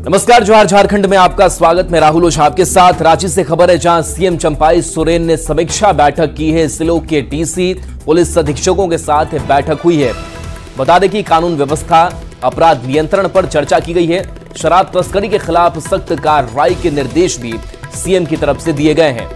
नमस्कार, जोहार झारखंड में आपका स्वागत। मैं राहुल ओझा आपके साथ। रांची से खबर है, जहां सीएम चंपाई सोरेन ने समीक्षा बैठक की है। जिलों के डीसी, पुलिस अधीक्षकों के साथ बैठक हुई है। बता दें कि कानून व्यवस्था, अपराध नियंत्रण पर चर्चा की गई है। शराब तस्करी के खिलाफ सख्त कार्रवाई के निर्देश भी सीएम की तरफ से दिए गए हैं।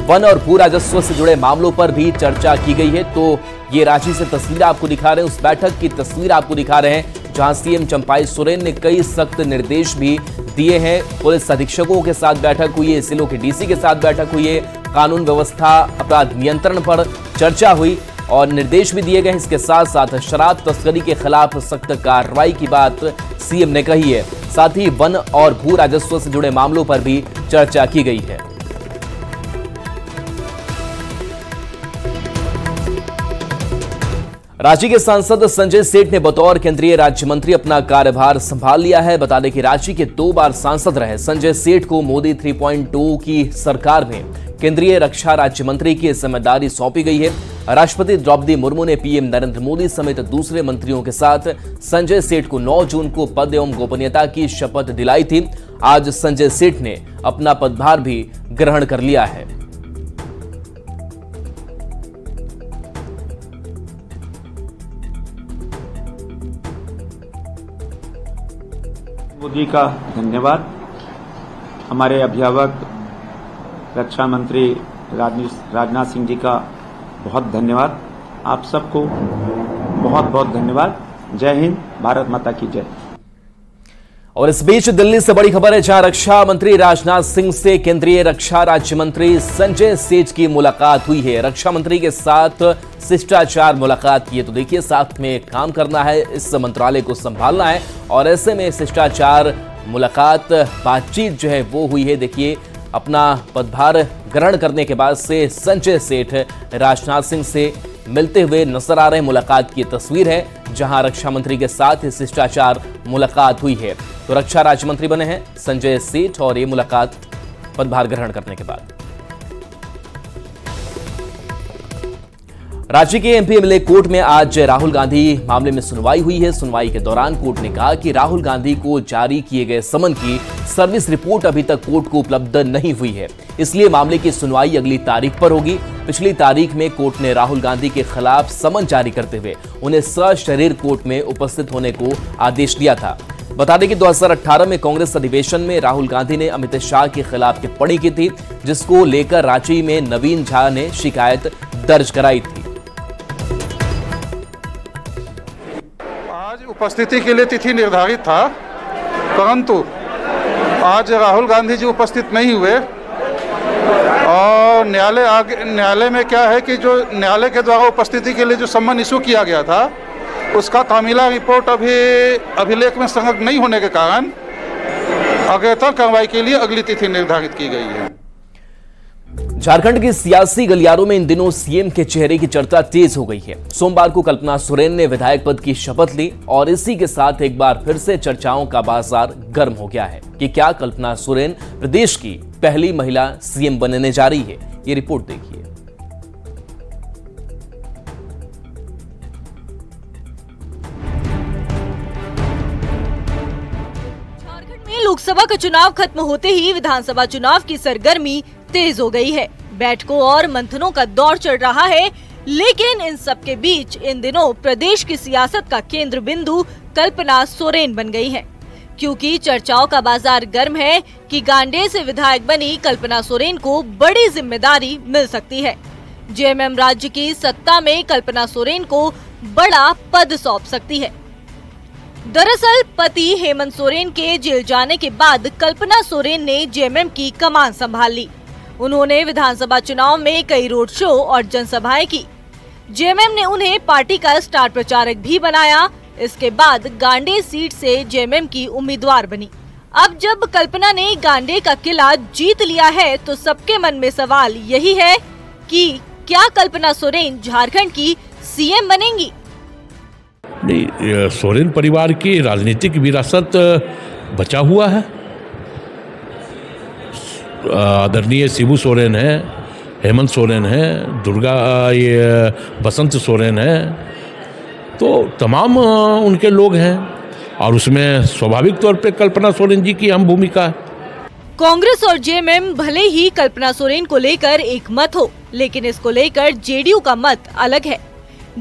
वन और भू राजस्व से जुड़े मामलों पर भी चर्चा की गई है। तो ये रांची से तस्वीर आपको दिखा रहे हैं, उस बैठक की तस्वीर आपको दिखा रहे हैं जहां सीएम चंपाई सोरेन ने कई सख्त निर्देश भी दिए हैं। पुलिस अधीक्षकों के साथ बैठक हुई है, जिलों के डीसी के साथ बैठक हुई है। कानून व्यवस्था, अपराध नियंत्रण पर चर्चा हुई और निर्देश भी दिए गए। इसके साथ साथ शराब तस्करी के खिलाफ सख्त कार्रवाई की बात सीएम ने कही है। साथ ही वन और भू राजस्व से जुड़े मामलों पर भी चर्चा की गई है। रांची के सांसद संजय सेठ ने बतौर केंद्रीय राज्य मंत्री अपना कार्यभार संभाल लिया है। बता दें कि रांची के 2 बार सांसद रहे संजय सेठ को मोदी 3.2 की सरकार में केंद्रीय रक्षा राज्य मंत्री की जिम्मेदारी सौंपी गई है। राष्ट्रपति द्रौपदी मुर्मू ने पीएम नरेंद्र मोदी समेत दूसरे मंत्रियों के साथ संजय सेठ को 9 जून को पद एवं गोपनीयता की शपथ दिलाई थी। आज संजय सेठ ने अपना पदभार भी ग्रहण कर लिया है। मोदी का धन्यवाद। हमारे अभिभावक रक्षा मंत्री राजनाथ सिंह जी का बहुत धन्यवाद। आप सबको बहुत बहुत धन्यवाद। जय हिंद, भारत माता की जय। और इस बीच दिल्ली से बड़ी खबर है, जहां रक्षा मंत्री राजनाथ सिंह से केंद्रीय रक्षा राज्य मंत्री संजय सेठ की मुलाकात हुई है। रक्षा मंत्री के साथ शिष्टाचार मुलाकात की है। तो देखिए, साथ में काम करना है, इस मंत्रालय को संभालना है और ऐसे में शिष्टाचार मुलाकात, बातचीत जो है वो हुई है। देखिए, अपना पदभार ग्रहण करने के बाद से संजय सेठ राजनाथ सिंह से मिलते हुए नजर आ रहे हैं। मुलाकात की तस्वीर है जहां रक्षा मंत्री के साथ शिष्टाचार मुलाकात हुई है। तो रक्षा राज्य मंत्री बने हैं संजय सेठ और ये मुलाकात पदभार ग्रहण करने के बाद। रांची के एमपी एमएलए कोर्ट में आज राहुल गांधी मामले में सुनवाई हुई है। सुनवाई के दौरान कोर्ट ने कहा कि राहुल गांधी को जारी किए गए समन की सर्विस रिपोर्ट अभी तक कोर्ट को उपलब्ध नहीं हुई है, इसलिए मामले की सुनवाई अगली तारीख पर होगी। पिछली तारीख में कोर्ट ने राहुल गांधी के खिलाफ समन जारी करते हुए उन्हें सशरीर कोर्ट में उपस्थित होने को आदेश दिया था। बता दें कि 2018 में कांग्रेस अधिवेशन में राहुल गांधी ने अमित शाह के खिलाफ टिप्पणी की थी, जिसको लेकर रांची में नवीन झा ने शिकायत दर्ज कराई थी। आज उपस्थिति के लिए तिथि निर्धारित था, परंतु आज राहुल गांधी जी उपस्थित नहीं हुए और न्यायालय में क्या है कि जो न्यायालय के द्वारा उपस्थिति के लिए जो सम्मन इशू किया गया था, उसका तामीला रिपोर्ट अभी अभिलेख में संलग्न नहीं होने के कारण अग्रेतर कार्रवाई के लिए अगली तिथि निर्धारित की गई है। झारखंड की सियासी गलियारों में इन दिनों सीएम के चेहरे की चर्चा तेज हो गई है। सोमवार को कल्पना सोरेन ने विधायक पद की शपथ ली और इसी के साथ एक बार फिर से चर्चाओं का बाजार गर्म हो गया है कि क्या कल्पना सोरेन प्रदेश की पहली महिला सीएम बनने जा रही है। ये रिपोर्ट देखिए। झारखंड में लोकसभा का चुनाव खत्म होते ही विधानसभा चुनाव की सरगर्मी तेज हो गई है। बैठकों और मंथनों का दौर चल रहा है, लेकिन इन सब के बीच इन दिनों प्रदेश की सियासत का केंद्र बिंदु कल्पना सोरेन बन गई हैं, क्योंकि चर्चाओं का बाजार गर्म है कि गांडे से विधायक बनी कल्पना सोरेन को बड़ी जिम्मेदारी मिल सकती है। जेएमएम राज्य की सत्ता में कल्पना सोरेन को बड़ा पद सौंप सकती है। दरअसल पति हेमंत सोरेन के जेल जाने के बाद कल्पना सोरेन ने जेएमएम की कमान संभाल ली। उन्होंने विधानसभा चुनाव में कई रोड शो और जनसभाएं की। जेएमएम ने उन्हें पार्टी का स्टार प्रचारक भी बनाया। इसके बाद गांडे सीट से जेएमएम की उम्मीदवार बनी। अब जब कल्पना ने गांडे का किला जीत लिया है, तो सबके मन में सवाल यही है कि क्या कल्पना सोरेन झारखंड की सीएम बनेंगी? नहीं, सोरेन परिवार की राजनीतिक विरासत बचा हुआ है। आदरणीय शिबू सोरेन है, हेमंत सोरेन है, बसंत सोरेन है, तो तमाम उनके लोग हैं। और उसमें स्वाभाविक तौर पे कल्पना सोरेन जी की अहम भूमिका है। कांग्रेस और जेएमएम भले ही कल्पना सोरेन को लेकर एक मत हो, लेकिन इसको लेकर जेडीयू का मत अलग है।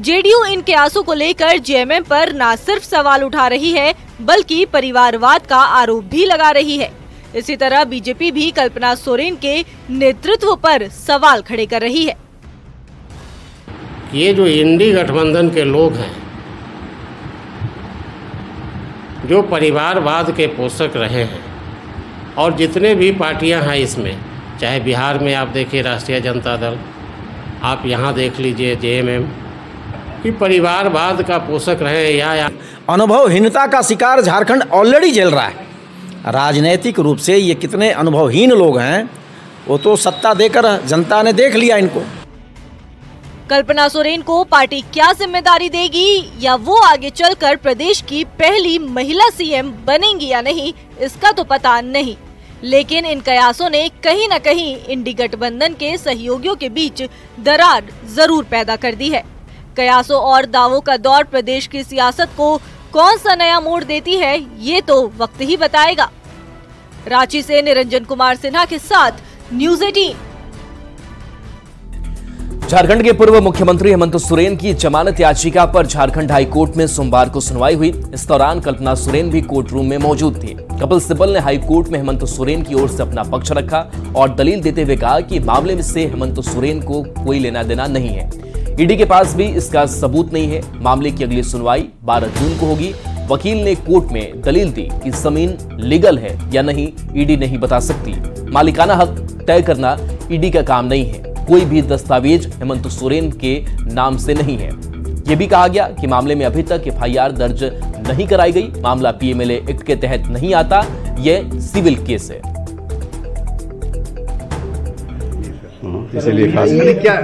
जेडीयू इन कयासों को लेकर जेएमएम पर न सिर्फ सवाल उठा रही है, बल्कि परिवारवाद का आरोप भी लगा रही है। इसी तरह बीजेपी भी कल्पना सोरेन के नेतृत्व पर सवाल खड़े कर रही है। ये जो इंडी गठबंधन के लोग हैं, जो परिवारवाद के पोषक रहे हैं, और जितने भी पार्टियां हैं इसमें, चाहे बिहार में आप देखिए राष्ट्रीय जनता दल, आप यहाँ देख लीजिए जेएमएम, कि परिवारवाद का पोषक रहे या अनुभवहीनता का शिकार झारखंड ऑलरेडी झेल रहा है। राजनैतिक रूप से ये कितने अनुभवहीन लोग हैं, वो तो सत्ता देकर जनता ने देख लिया इनको। कल्पना सोरेन को पार्टी क्या जिम्मेदारी देगी, या वो आगे चलकर प्रदेश की पहली महिला सीएम बनेंगी या नहीं, इसका तो पता नहीं। लेकिन इन कयासों ने कहीं न कहीं इंडी गठबंधन के सहयोगियों के बीच दरार जरूर पैदा कर दी है। कयासों और दावों का दौर प्रदेश की सियासत को कौन सा नया मोड़ देती है, ये तो वक्त ही बताएगा। रांची से निरंजन कुमार सिन्हा के साथ न्यूज़ 18। झारखंड के पूर्व मुख्यमंत्री हेमंत सोरेन की जमानत याचिका पर झारखंड हाई कोर्ट में सोमवार को सुनवाई हुई। इस दौरान कल्पना सोरेन भी कोर्ट रूम में मौजूद थी। कपिल सिब्बल ने हाई कोर्ट में हेमंत सोरेन की ओर से अपना पक्ष रखा और दलील देते हुए कहा कि मामले में से हेमंत सोरेन को कोई लेना देना नहीं है। ईडी के पास भी इसका सबूत नहीं है। मामले की अगली सुनवाई 12 जून को होगी। वकील ने कोर्ट में दलील दी कि जमीन लीगल है या नहीं, ईडी नहीं बता सकती। मालिकाना हक तय करना ईडी का काम नहीं है। कोई भी दस्तावेज हेमंत सोरेन के नाम से नहीं है। यह भी कहा गया कि मामले में अभी तक एफआईआर दर्ज नहीं कराई गई। मामला पीएमएलए एक्ट के तहत नहीं आता, यह सिविल केस है। इसलिए खास क्या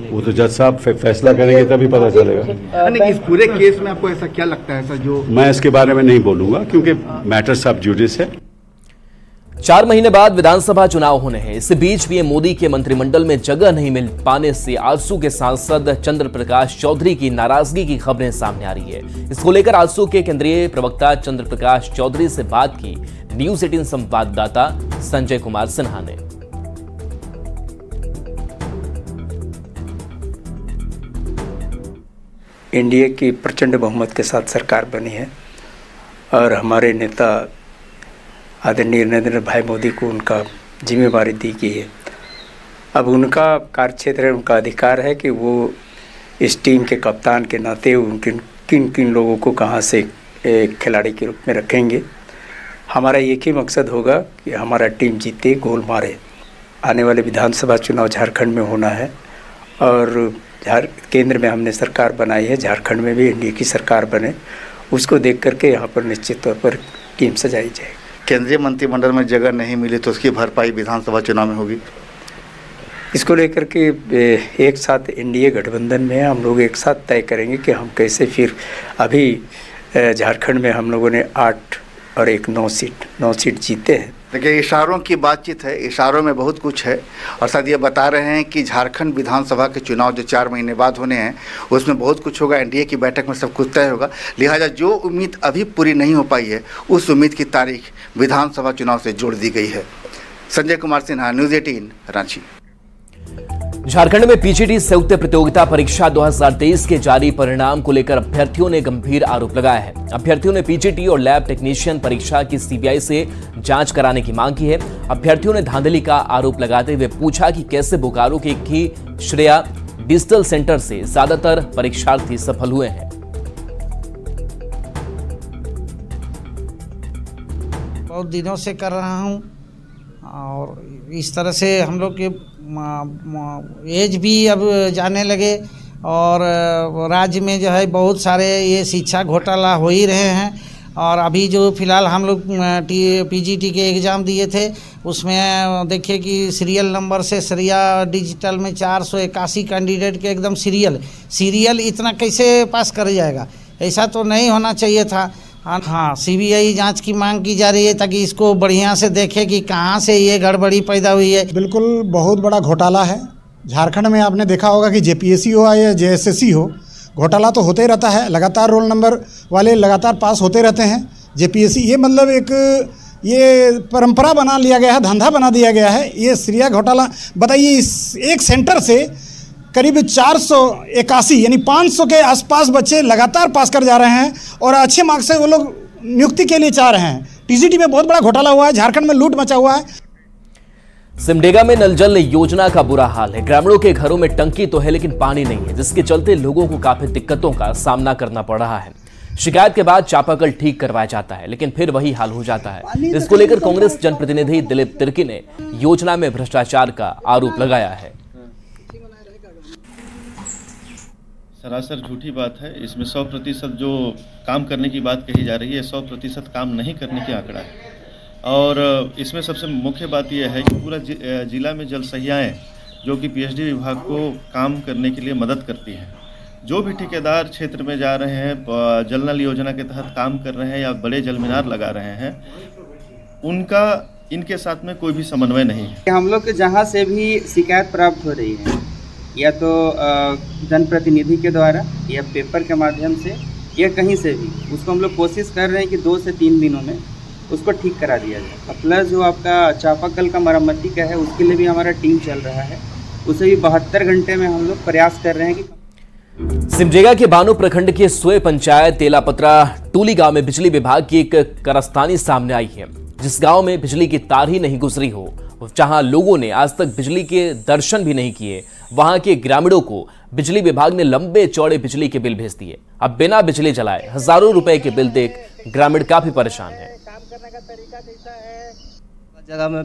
वो तो जज साहब फैसला करेंगे तभी पता चलेगा। इस पूरे केस में आपको ऐसा क्या लगता है, ऐसा जो मैं इसके बारे में नहीं बोलूंगा क्योंकि मैटर सब जुडिस है। 4 महीने बाद विधानसभा चुनाव होने हैं। इस बीच पीएम मोदी के मंत्रिमंडल में जगह नहीं मिल पाने से आजसू के सांसद चंद्र प्रकाश चौधरी की नाराजगी की खबरें सामने आ रही है। इसको लेकर आजसू के केंद्रीय प्रवक्ता चंद्र प्रकाश चौधरी से बात की न्यूज़ 18 संवाददाता संजय कुमार सिन्हा ने। एनडीए की प्रचंड बहुमत के साथ सरकार बनी है और हमारे नेता आदरणीय नरेंद्र भाई मोदी को उनका जिम्मेवारी दी गई है। अब उनका कार्यक्षेत्र है, उनका अधिकार है कि वो इस टीम के कप्तान के नाते उनके किन किन लोगों को कहां से एक खिलाड़ी के रूप में रखेंगे। हमारा एक ही मकसद होगा कि हमारा टीम जीते, गोल मारे। आने वाले विधानसभा चुनाव झारखंड में होना है और केंद्र में हमने सरकार बनाई है, झारखंड में भी एनडीए की सरकार बने, उसको देख करके यहाँ पर निश्चित तौर पर टीम सजाई जाएगी। केंद्रीय मंत्रिमंडल में जगह नहीं मिली तो उसकी भरपाई विधानसभा चुनाव में होगी। इसको लेकर के एक साथ एनडीए गठबंधन में हम लोग एक साथ तय करेंगे कि हम कैसे फिर अभी झारखंड में हम लोगों ने 8 और 9 सीट जीते हैं। देखिए, इशारों की बातचीत है, इशारों में बहुत कुछ है और शायद ये बता रहे हैं कि झारखंड विधानसभा के चुनाव जो 4 महीने बाद होने हैं उसमें बहुत कुछ होगा। एनडीए की बैठक में सब कुछ तय होगा। लिहाजा जो उम्मीद अभी पूरी नहीं हो पाई है उस उम्मीद की तारीख विधानसभा चुनाव से जोड़ दी गई है। संजय कुमार सिन्हा, न्यूज़ 18, रांची। झारखंड में पीजीटी संयुक्त प्रतियोगिता परीक्षा 2023 के जारी परिणाम को लेकर अभ्यर्थियों ने गंभीर आरोप लगाया है। अभ्यर्थियों ने पीजीटी और लैब टेक्नीशियन परीक्षा की सीबीआई से जांच कराने की मांग की है। अभ्यर्थियों ने धांधली का आरोप लगाते हुए पूछा कि कैसे बोकारो के एक ही श्रेया डिजिटल सेंटर से ज्यादातर परीक्षार्थी सफल हुए हैं। बहुत दिनों से कर रहा हूं और इस तरह से हम लोग के एज भी अब जाने लगे और राज्य में जो है बहुत सारे ये शिक्षा घोटाला हो ही रहे हैं। और अभी जो फिलहाल हम लोग पीजीटी के एग्ज़ाम दिए थे उसमें देखिए कि सीरियल नंबर से श्रेया डिजिटल में 481 कैंडिडेट के एकदम सीरियल इतना कैसे पास कर जाएगा, ऐसा तो नहीं होना चाहिए था। हाँ, सीबीआई जांच की मांग की जा रही है ताकि इसको बढ़िया से देखे कि कहाँ से ये गड़बड़ी पैदा हुई है। बिल्कुल बहुत बड़ा घोटाला है। झारखंड में आपने देखा होगा कि जेपीएससी हो या जेएसएससी हो, घोटाला तो होते ही रहता है, लगातार रोल नंबर वाले लगातार पास होते रहते हैं जेपीएससी। ये मतलब एक ये परंपरा बना लिया गया है, धंधा बना दिया गया है ये श्रिया घोटाला। बताइए, इस एक सेंटर से करीब 481 यानी 500 के आसपास बच्चे लगातार पास कर जा रहे हैं और अच्छे मार्क्स से वो लोग नियुक्ति के लिए चाह रहे हैं। टीजीटी में बहुत बड़ा घोटाला हुआ है, झारखंड में लूट मचा हुआ है। सिमडेगा में नल जल योजना का बुरा हाल है। ग्रामीणों के घरों में टंकी तो है लेकिन पानी नहीं है, जिसके चलते लोगों को काफी दिक्कतों का सामना करना पड़ रहा है। शिकायत के बाद चापाकल ठीक करवाया जाता है लेकिन फिर वही हाल हो जाता है। इसको लेकर कांग्रेस जनप्रतिनिधि दिलीप तिर्की ने योजना में भ्रष्टाचार का आरोप लगाया है। सरासर झूठी बात है। इसमें 100% जो काम करने की बात कही जा रही है 100% काम नहीं करने की आंकड़ा है। और इसमें सबसे मुख्य बात यह है कि पूरा जिला में जल सहियाएँ जो कि पीएचडी विभाग को काम करने के लिए मदद करती हैं, जो भी ठेकेदार क्षेत्र में जा रहे हैं, जल नल योजना के तहत काम कर रहे हैं या बड़े जल मीनार लगा रहे हैं, उनका इनके साथ में कोई भी समन्वय नहीं है। हम लोग के जहाँ से भी शिकायत प्राप्त हो रही है, या तो जनप्रतिनिधि के द्वारा या पेपर के माध्यम से या कहीं से भी, उसको हम लोग कोशिश कर रहे हैं कि 2 से 3 दिनों में उसको ठीक करा दिया जाए। प्लस जो आपका चापाकल का मरम्मती का है उसके लिए भी हमारा टीम चल रहा है, उसे भी 72 घंटे में हम लोग प्रयास कर रहे हैं कि। सिमडेगा के बानो प्रखंड के सोए पंचायत तेलापत्रा टूली गांव में बिजली विभाग की एक कारस्तानी सामने आई है, जिस गांव में बिजली की तार ही नहीं गुजरी हो, जहां लोगों ने आज तक बिजली के दर्शन भी नहीं किए, वहां के ग्रामीणों को बिजली विभाग ने लंबे चौड़े बिजली के बिल भेज दिए। अब बिना बिजली जलाए हजारों रुपए के बिल देख ग्रामीण काफी परेशान है। जगह में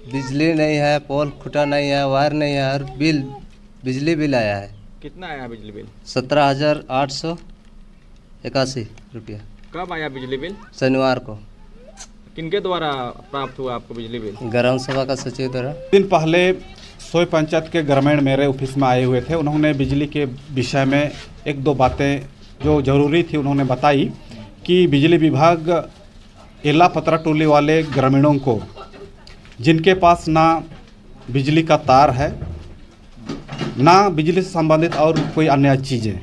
बिजली नहीं है, पोल खुटा नहीं है, वायर नहीं है, और बिजली बिल आया है। कितना आया बिजली बिल? 17,881 रुपया। कब आया बिजली बिल? शनिवार को। किनके द्वारा प्राप्त हुआ आपको बिजली बिल? ग्राम सभा का सचिव द्वारा। दिन पहले सोई पंचायत के ग्रामीण मेरे ऑफिस में आए हुए थे। उन्होंने बिजली के विषय में 1-2 बातें जो ज़रूरी थी उन्होंने बताई कि बिजली विभाग तेलापत्रा टोली वाले ग्रामीणों को, जिनके पास ना बिजली का तार है ना बिजली से संबंधित और कोई अन्य चीज़ें,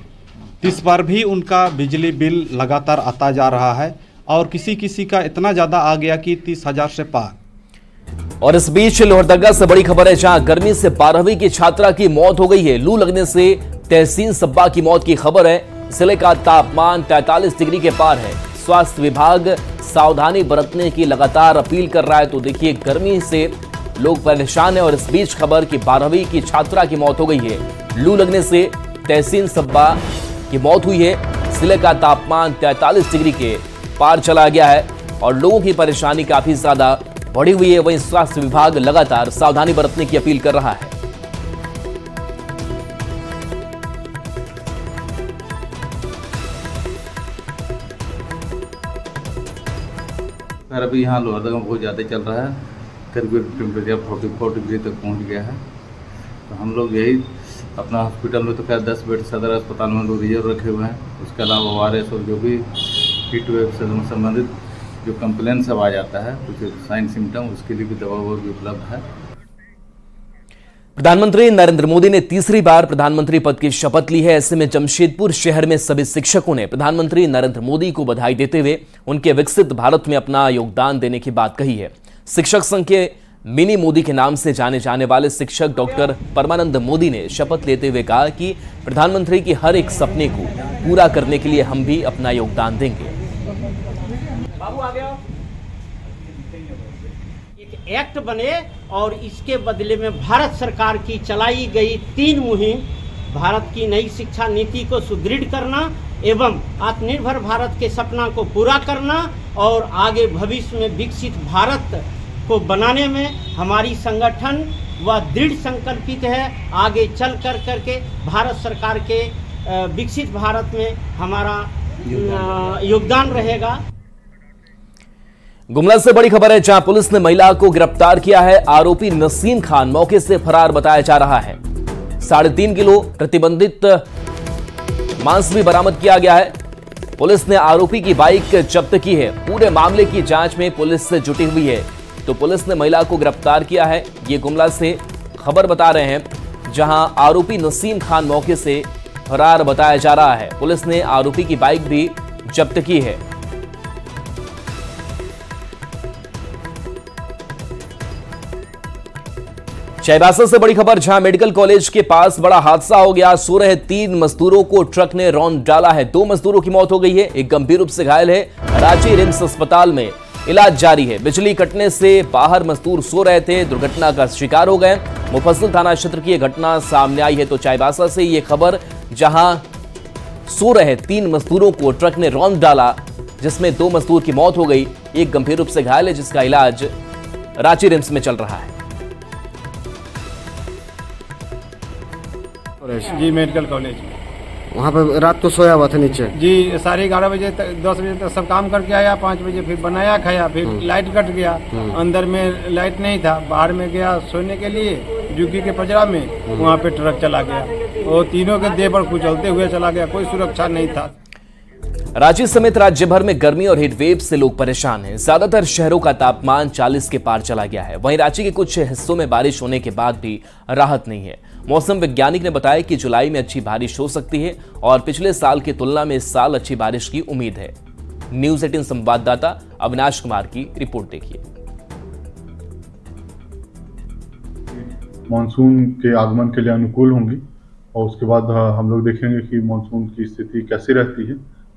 इस बार भी उनका बिजली बिल लगातार आता जा रहा है और किसी का इतना ज़्यादा आ गया कि 30,000 से पार। और इस बीच लोहरदगा से बड़ी खबर है, जहां गर्मी से 12वीं की छात्रा की मौत हो गई है। लू लगने से तहसीन सब्बा की मौत की खबर है। जिले का तापमान 43 डिग्री के पार है। स्वास्थ्य विभाग सावधानी बरतने की लगातार अपील कर रहा है। तो देखिए, गर्मी से लोग परेशान हैं और इस बीच खबर कि 12वीं की छात्रा की मौत हो गई है। लू लगने से तहसीन सब्बा की मौत हुई है। जिले का तापमान 43 डिग्री के पार चला गया है और लोगों की परेशानी काफी ज्यादा बढ़ी हुई है। वहीं स्वास्थ्य विभाग लगातार सावधानी बरतने की अपील कर रहा है। अभी यहाँ लोहरदगा में बहुत ज़्यादा चल रहा है, करीब टेम्परेचर 44 डिग्री तक पहुँच गया है। तो हम लोग यही अपना हॉस्पिटल में तो खैर 10 बेड सदर अस्पताल में लोग रिजर्व रखे हुए हैं। उसके अलावा ORS और जो भी हीट वेव से संबंधित जो कंप्लेन सब आ जाता है, कुछ साइन सिम्टम, उसके लिए भी दवा भी उपलब्ध है। प्रधानमंत्री नरेंद्र मोदी ने तीसरी बार प्रधानमंत्री पद की शपथ ली है। ऐसे में जमशेदपुर शहर में सभी शिक्षकों ने प्रधानमंत्री नरेंद्र मोदी को बधाई देते हुए उनके विकसित भारत में अपना योगदान देने की बात कही है। शिक्षक संघ के मिनी मोदी के नाम से जाने जाने वाले शिक्षक डॉक्टर परमानंद मोदी ने शपथ लेते हुए कहा कि प्रधानमंत्री की हर एक सपने को पूरा करने के लिए हम भी अपना योगदान देंगे। एक्ट बने और इसके बदले में भारत सरकार की चलाई गई 3 मुहिम, भारत की नई शिक्षा नीति को सुदृढ़ करना एवं आत्मनिर्भर भारत के सपना को पूरा करना और आगे भविष्य में विकसित भारत को बनाने में हमारी संगठन व दृढ़ संकल्पित है। आगे चल कर करके भारत सरकार के विकसित भारत में हमारा योगदान रहेगा। गुमला से बड़ी खबर है, जहां पुलिस ने महिला को गिरफ्तार किया है। आरोपी नसीम खान मौके से फरार बताया जा रहा है। 3.5 किलो प्रतिबंधित मांस भी बरामद किया गया है। पुलिस ने आरोपी की बाइक जब्त की है। पूरे मामले की जांच में पुलिस से जुटी हुई है। तो पुलिस ने महिला को गिरफ्तार किया है। ये गुमला से खबर बता रहे हैं, जहां आरोपी नसीम खान मौके से फरार बताया जा रहा है। पुलिस ने आरोपी की बाइक भी जब्त की है। चाईबासा से बड़ी खबर, जहां मेडिकल कॉलेज के पास बड़ा हादसा हो गया। सो रहे 3 मजदूरों को ट्रक ने रौंद डाला है। 2 मजदूरों की मौत हो गई है, एक गंभीर रूप से घायल है। रांची रिम्स अस्पताल में इलाज जारी है। बिजली कटने से बाहर मजदूर सो रहे थे, दुर्घटना का शिकार हो गए। मुफस्सिल थाना क्षेत्र की यह घटना सामने आई है। तो चाईबासा से यह खबर, जहां सो रहे 3 मजदूरों को ट्रक ने रौंद डाला, जिसमें 2 मजदूर की मौत हो गई, एक गंभीर रूप से घायल है, जिसका इलाज रांची रिम्स में चल रहा है। जी मेडिकल कॉलेज वहाँ पर रात को सोया हुआ था नीचे जी। 11:30 बजे तक 10 बजे तक सब काम करके आया। 5 बजे फिर बनाया खाया, फिर लाइट कट गया। अंदर में लाइट नहीं था, बाहर में गया सोने के लिए जुग्गी के पजरा में, वहाँ पे ट्रक चला गया और तीनों के देह पर कुचलते हुए चला गया। कोई सुरक्षा नहीं था। रांची समेत राज्य भर में गर्मी और हीटवेव से लोग परेशान हैं। ज्यादातर शहरों का तापमान 40 के पार चला गया है। वहीं रांची के कुछ हिस्सों में बारिश होने के बाद भी राहत नहीं है। मौसम वैज्ञानिक ने बताया कि जुलाई में अच्छी बारिश हो सकती है और पिछले साल की तुलना में इस साल अच्छी बारिश की उम्मीद है। न्यूज 18 संवाददाता अविनाश कुमार की रिपोर्ट देखिए। मानसून के आगमन के लिए अनुकूल होंगी और उसके बाद हम लोग देखेंगे कि मानसून की स्थिति कैसी रहती है।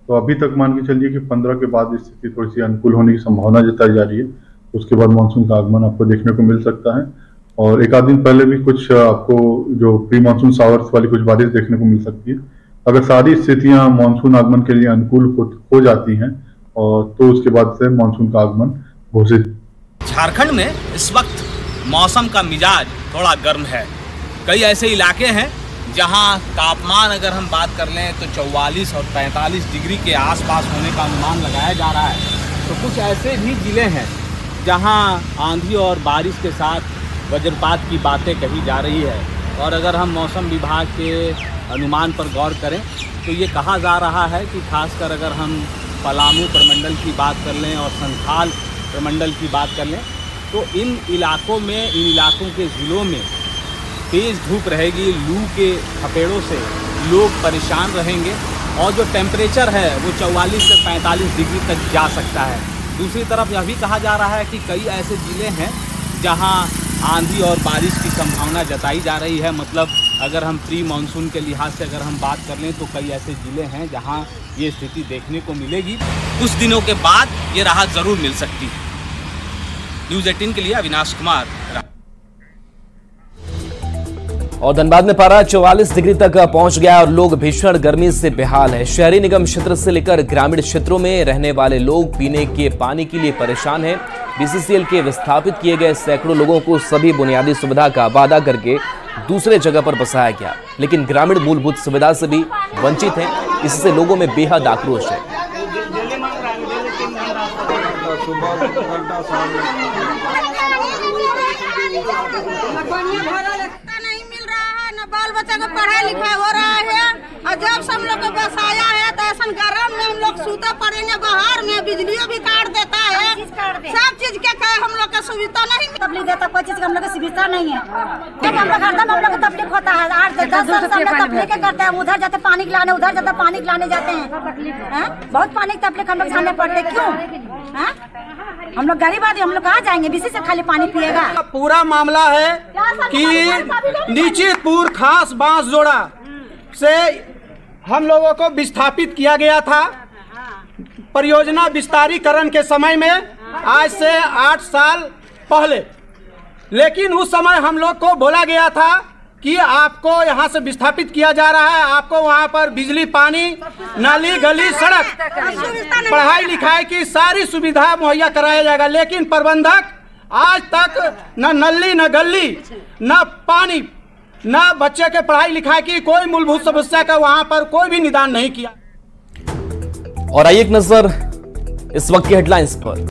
तो अभी तक मान के चलिए कि 15 के बाद स्थिति थोड़ी सी अनुकूल होने की संभावना जताई जा रही है। उसके बाद मानसून का आगमन आपको देखने को मिल सकता है और एक आध दिन पहले भी कुछ आपको जो प्री मानसून शावर्स वाली कुछ बारिश देखने को मिल सकती है। अगर सारी स्थितियां मानसून आगमन के लिए अनुकूल हो जाती हैं और तो उसके बाद से मानसून का आगमन घोषित। झारखंड में इस वक्त मौसम का मिजाज थोड़ा गर्म है। कई ऐसे इलाके हैं जहां तापमान अगर हम बात कर लें तो 44 और 45 डिग्री के आसपास होने का अनुमान लगाया जा रहा है। तो कुछ ऐसे भी ज़िले हैं जहां आंधी और बारिश के साथ वज्रपात की बातें कही जा रही है। और अगर हम मौसम विभाग के अनुमान पर गौर करें तो ये कहा जा रहा है कि खासकर अगर हम पलामू प्रमंडल की बात कर लें और संथाल प्रमंडल की बात कर लें तो इन इलाकों के ज़िलों में तेज़ धूप रहेगी। लू के थपेड़ों से लोग परेशान रहेंगे और जो टेम्परेचर है वो 44 से 45 डिग्री तक जा सकता है। दूसरी तरफ यह भी कहा जा रहा है कि कई ऐसे ज़िले हैं जहां आंधी और बारिश की संभावना जताई जा रही है। मतलब अगर हम प्री मानसून के लिहाज से अगर हम बात कर लें तो कई ऐसे ज़िले हैं जहां ये स्थिति देखने को मिलेगी। कुछ दिनों के बाद ये राहत ज़रूर मिल सकती है। न्यूज़ 18 के लिए अविनाश कुमार। और धनबाद में पारा 44 डिग्री तक पहुंच गया और लोग भीषण गर्मी से बेहाल है। शहरी निगम क्षेत्र से लेकर ग्रामीण क्षेत्रों में रहने वाले लोग पीने के पानी के लिए परेशान हैं। बीसीसीएल के विस्थापित किए गए सैकड़ों लोगों को सभी बुनियादी सुविधा का वादा करके दूसरे जगह पर बसाया गया, लेकिन ग्रामीण मूलभूत सुविधा से भी वंचित हैं। इससे लोगों में बेहद आक्रोश है। बाल बच्चा को पढ़ाई लिखाई हो रहा है और जब से हम लोग को बसाया है तो ऐसा गर्म में हम लोग सूते पड़ेंगे। बाहर में बिजलियों भी काट देता है। सब चीज के हम लोग का सुविधा नहीं तकलीफ देता, कोई चीज का हम लोग की सुविधा नहीं है। जब हम लोग हरदम हम लोग को तकलीफ होता है। 8-10 साल से हम लोग तकलीफ करते हैं। उधर जाते पानी लाने, उधर जाते पानी लाने जाते हैं। बहुत पानी की तकलीफ हम लोग झेलने पड़ते। क्यों? हम लोग गरीब आदमी, हम लोग कहाँ जाएंगे? बीसी से खाली पानी पिएगा। पूरा मामला है कि नीचितपुर खास बांस जोड़ा से हम लोगों को विस्थापित किया गया था परियोजना विस्तारीकरण के समय में, आज से 8 साल पहले। लेकिन उस समय हम लोग को बोला गया था कि आपको यहाँ से विस्थापित किया जा रहा है, आपको वहाँ पर बिजली, पानी, नाली, गली, सड़क, पढ़ाई लिखाई की सारी सुविधा मुहैया कराया जाएगा। लेकिन प्रबंधक आज तक न नली, न गली, न पानी, न बच्चे के पढ़ाई लिखाई की कोई मूलभूत समस्या का वहाँ पर कोई भी निदान नहीं किया। और आइए एक नजर इस वक्त की हेडलाइंस पर।